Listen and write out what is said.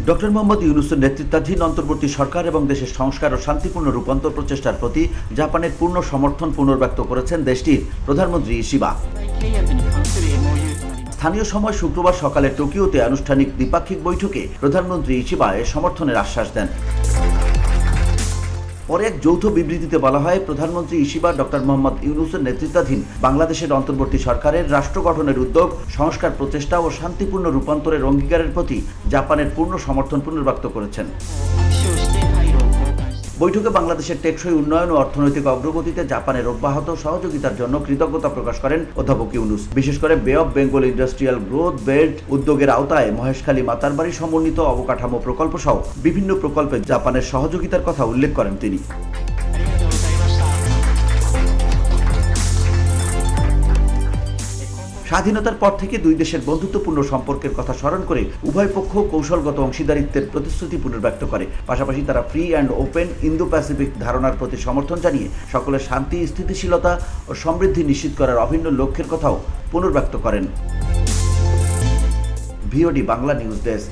Doctor Mohammad ইউনূসের নেতৃত্বাধীন অন্তর্বর্তী সরকার এবং দেশের সংস্কার ও শান্তিপূর্ণ রূপান্তর প্রচেষ্টার প্রতি জাপানের পূর্ণ সমর্থন পুনর্ব্যক্ত করেছেন দেশটির প্রধানমন্ত্রী ইশিবা। স্থানীয় সময় শুক্রবার সকালে টোকিওতে আনুষ্ঠানিক দ্বিপাক্ষিক বৈঠকে প্রধানমন্ত্রী ইশিবা এ সমর্থনের আশ্বাস দেন। পরে এক যৌথ বিবৃতিতে বলা হয়, প্রধানমন্ত্রী ইশিবা ডক্টর মোহাম্মদ ইউনূসের নেতৃত্বাধীন বাংলাদেশের অন্তর্বর্তী সরকারের রাষ্ট্র গঠনের উদ্যোগ, সংস্কার প্রচেষ্টা ও শান্তিপূর্ণ রূপান্তরের অঙ্গীকারের প্রতি জাপানের পূর্ণ সমর্থন পুনর্ব্যক্ত করেছেন। বৈঠকে বাংলাদেশের টেকসই উন্নয়ন ও অর্থনৈতিক অগ্রগতিতে জাপানের অব্যাহত সহযোগিতার জন্য কৃতজ্ঞতা প্রকাশ করেন অধ্যাপক ইউনূস। বিশেষ করে বে of Bengal industrial growth belt উদ্যোগের আওতায় মহেশখালী মাতারবাড়ি সমন্বিত অবকাঠামো প্রকল্প সহ বিভিন্ন প্রকল্পে জাপানের সহযোগিতার কথা উল্লেখ করেন তিনি। স্বাধীনতার পর থেকে দুই দেশের বন্ধুত্বপূর্ণ সম্পর্কের কথা স্মরণ করে উভয় পক্ষ কৌশলগত অংশীদারিত্বের প্রতিশ্রুতি পুনর্ব্যক্ত করে। পাশাপাশি তারা free and open Indo Pacific ধারণার প্রতি সমর্থন জানিয়ে সকলের শান্তি, স্থিতিশীলতা ও সমৃদ্ধি নিশ্চিত করার অভিন্ন লক্ষ্যের কথাও পুনর্ব্যক্ত করেন। VOD Bangla news desk.